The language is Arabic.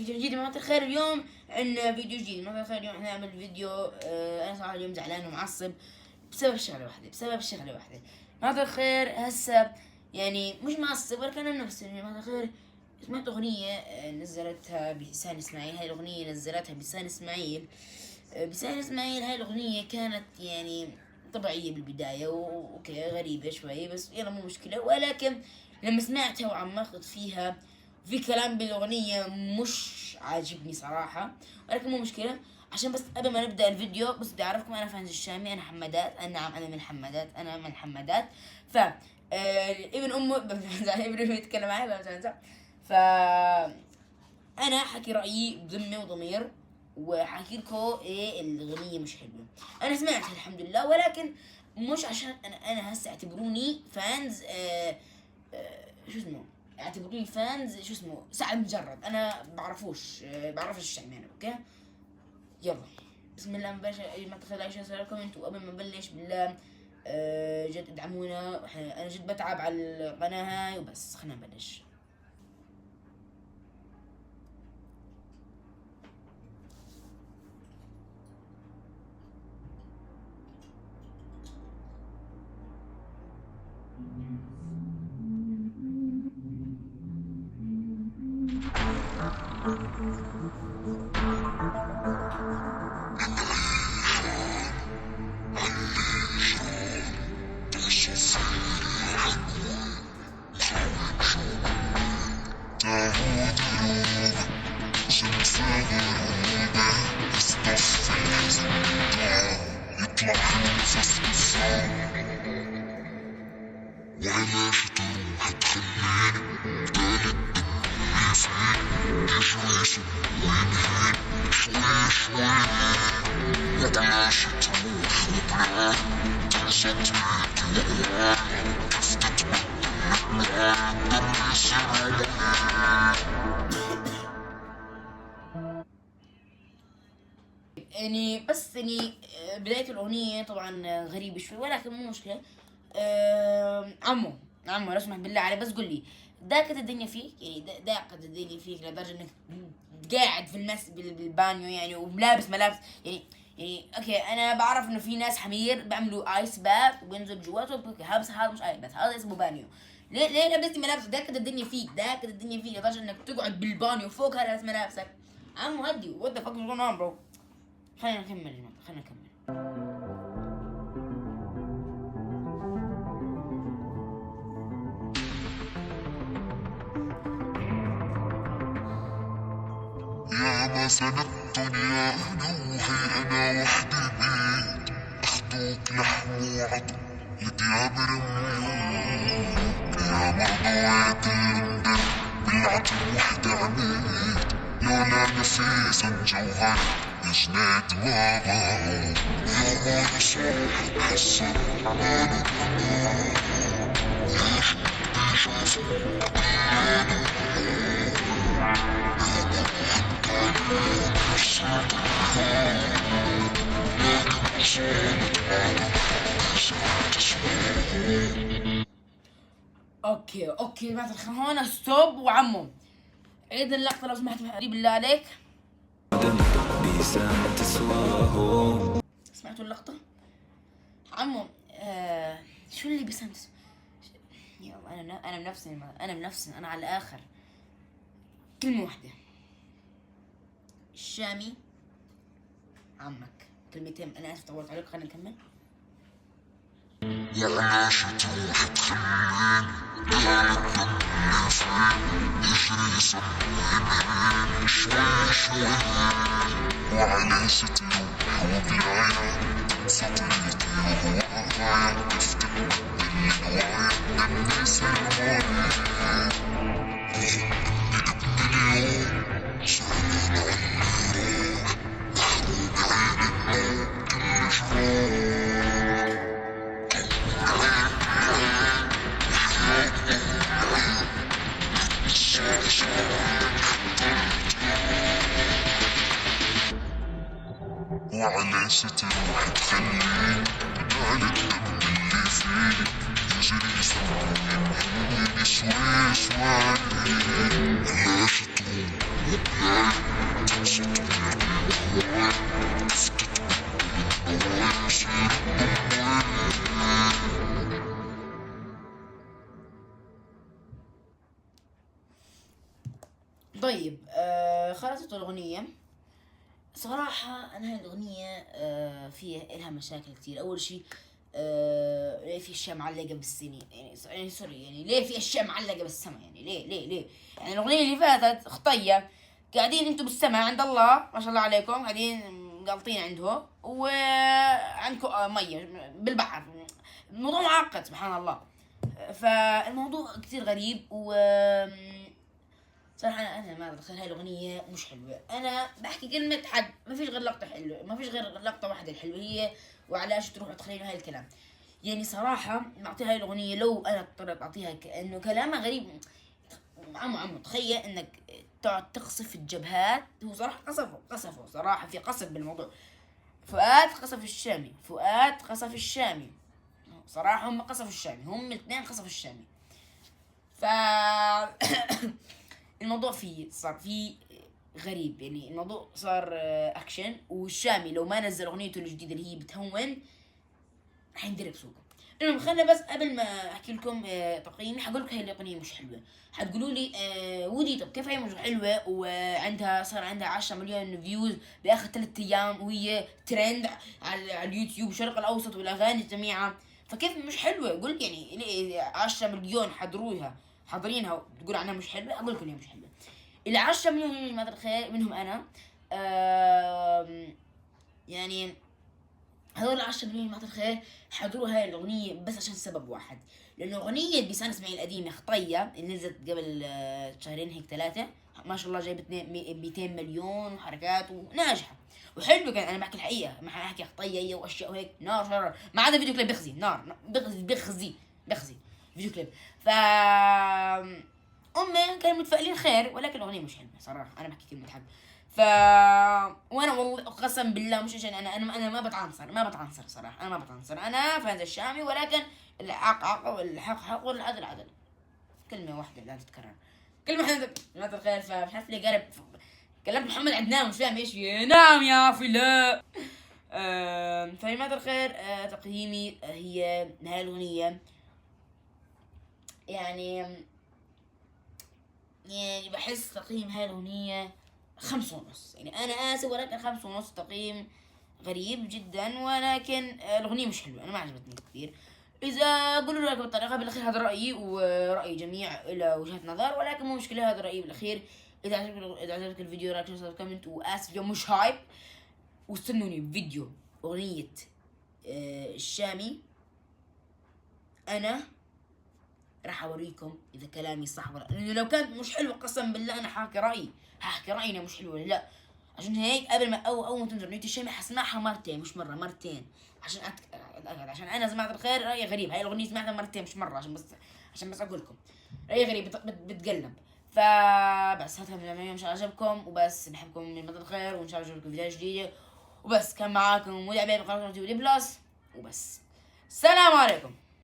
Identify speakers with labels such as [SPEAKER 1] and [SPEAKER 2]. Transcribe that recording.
[SPEAKER 1] جديد من الخير. اليوم عندنا فيديو جديد من الخير. اليوم احنا نعمل فيديو. انا صراحة اليوم زعلان ومعصب بسبب شغلة واحدة. من الخير هسه يعني مش معصب ولكن انا نفسي. من الخير سمعت اغنية نزلتها بسان اسماعيل. هاي الاغنية نزلتها بسان اسماعيل. هاي الاغنية كانت يعني طبيعية بالبداية اوكي غريبة شوي بس يلا مو مشكلة. ولكن لما سمعتها وعمقت فيها في كلام بالاغنية مش عاجبني صراحة. ولكن مو مشكلة. عشان بس قبل ما نبدأ الفيديو بس بدي اعرفكم انا فانز الشامي. انا حمادات. نعم انا من حمادات. ف ابن امه ابن امه يتكلم معي ف انا حكي رأيي بذمة وضمير وحكي لكم ايه الاغنية مش حلوة. انا سمعتها الحمد لله ولكن مش عشان انا هسه اعتبروني فانز شو اسمه اعتبروني فانز شو اسمه سعد مجرد. انا بعرفش الشعب يعني اوكي. يلا بسم الله نبلش. ما تخلوا اي شيء يصير لكم انتوا قبل ما نبلش بالله جد ادعمونا. انا جد بتعب على القناة هاي وبس. خلينا نبلش. يعني بس يعني بداية الأغنية طبعا غريبة شوي ولكن مو مشكلة. عمو لو سمحت بالله عليك بس قل لي ضاقت الدنيا فيك يعني ضاقت الدنيا فيك لدرجة انك قاعد في بالبانيو يعني وملابس ملابس يعني اوكي انا بعرف انه في ناس حمير بيعملوا ايس باث وبينزل جواته هذا مش ايس باث هذا اسمه بانيو. ليه لبستي ملابس؟ ضاقت الدنيا فيك لدرجة انك تقعد بالبانيو فوق هذا ملابسك. عمو هدي وات ذا فاك از جوين اون برو. خلينا نكمل يا جماعة خلينا نكمل.
[SPEAKER 2] يا ما سنة الدنيا أنا وهي أنا وحدي بيت أخدوك لحم وعظم لدياب رميوك. يا ما ضويت اللندن بالعطر وحدة عميت لولا نفيسا جوهر يجنيت ما غاوك. يا ما يصوح حسن أنا يا حبي شافوك أنا
[SPEAKER 1] اوكي بعد هون ستوب. وعمو عيد اللقطة لو سمحت بالله عليك. سمعتوا اللقطة؟ عمو شو اللي بسمت؟ يلا انا بنفسي انا على الاخر. كلمة واحدة الشامي عمك. كلمتين. انا اسف طولت عليك. خلينا نكمل.
[SPEAKER 2] وعلى شطوح تخليني قالت دمي فين يجري سميني شوي وعلى شطوح وبالعيان تنسطيتي وهو غاية تفتك بالنوايا دمي سلماني رغم اني اليوم صاير عني روح محروق عين النوم كل جروح. وعلى ستروح تخليني بدال الدم اللي فيني يجري سنين يمين شوي شوي بلاش تروح وبلاي تقصد وهواي تسكت بالنوايا يصير بالنوايا.
[SPEAKER 1] طيب خلصت الأغنية. صراحة أنا هاي الأغنية فيها إلها مشاكل كتير. أول شي ليه في أشياء معلقة بالسنين، يعني سوري، يعني ليه في أشياء معلقة بالسما؟ يعني ليه يعني الأغنية اللي فاتت خطية قاعدين انتوا بالسما عند الله ما شاء الله عليكم، قاعدين قالطين عنده وعندكم مية بالبحر. الموضوع معقد سبحان الله. فالموضوع كتير غريب. و صراحة أنا ما أتخيل هاي الأغنية مش حلوة. أنا بحكي كلمة حد، ما فيش غير لقطة حلوة، ما فيش غير لقطة واحدة الحلوة هي وعلاش تروحوا تخلينوا هاي الكلام. يعني صراحة نعطيها هاي الأغنية لو أنا اضطريت أعطيها كأنه كلامها غريب. عمو تخيل إنك تقعد تقصف الجبهات. هو صراحة قصفوا صراحة، في قصف بالموضوع. فؤاد قصف الشامي صراحة. هم قصفوا الشامي، هم الاثنين قصفوا الشامي. ف الموضوع صار فيه غريب. يعني الموضوع صار اكشن. والشامي لو ما نزل اغنيته الجديده اللي هي بتهون راح يندرب سوقه. المهم خلينا بس قبل ما احكي لكم تقييمي حقول لكم هاي الاغنيه مش حلوه. حتقولوا لي ودي طب كيف هي مش حلوه وعندها صار عندها 10 مليون فيوز باخر 3 ايام وهي ترند على اليوتيوب الشرق الاوسط والاغاني جميعا، فكيف مش حلوه؟ قول يعني 10 مليون حاضرينها وتقول عنها مش حلوه. اقول لكم هي مش حلوه. اللي 10 مليون يا جماعه الخير منهم انا. يعني هذول 10 مليون يا جماعه الخير حضروا هاي الاغنيه بس عشان سبب واحد، لانه اغنيه بيسان اسماعيل القديمه خطيه اللي نزلت قبل شهرين هيك 3 ما شاء الله جايبت 200 مليون وحركات وناجحه وحلو. كان انا بحكي الحقيقه ما حاحكي خطيه واشياء وهيك نار شرر، ما عدا فيديو كليب بخزي نار بخزي فيديو كليب. ف امي كانوا متفائلين خير، ولكن الاغنيه مش حلوه صراحه. انا بحكي كلمه حق. وانا والله قسم بالله مش عشان انا ما بتعنصر صراحه. انا ما بتعنصر، انا فانز الشامي، ولكن الحق حق والحق والعدل عدل. كلمه واحده لا تتكرر، كلمه واحده لا تتخيل. فمش عارف ليه قلب كلمت محمد عدنان مش فاهم ايش نعم يا فلا. فلماذا الخير تقييمي هي هاي الاغنيه يعني بحس تقييم هاي الاغنيه 5.5. يعني انا اسف ولكن 5.5 تقييم غريب جدا، ولكن الاغنيه مش حلوه، انا ما عجبتني كثير. اذا قولوا رايكم بالطريقه بالاخير هذا رايي وراي جميع الى وجهه نظر، ولكن مو مشكله هذا رايي بالاخير. اذا عجبك الفيديو رايك كومنت، واسف اليوم مش هايب. واستنوني بفيديو اغنيه الشامي. انا راح اوريكم اذا كلامي صح ولا، لانه لو كانت مش حلوه قسم بالله انا حاحكي رايي انها مش حلوه ولا لا. عشان هيك قبل ما اول ما تنزل اغنيه الشامي حسمعها مرتين مش مره، مرتين عشان اتاكد. عشان انا جماعه الخير رايي غريب. هاي الاغنيه سمعتها مرتين مش مره، عشان بس اقول لكم رايي غريب بتقلب. فبس هذا من الفيديو ان شاء الله عجبكم، وبس نحبكم من جماعه الخير، وان شاء الله نشوفكم فيديوهات جديده. وبس كان معاكم ودي عبيد قناه بلس، وبس السلام عليكم.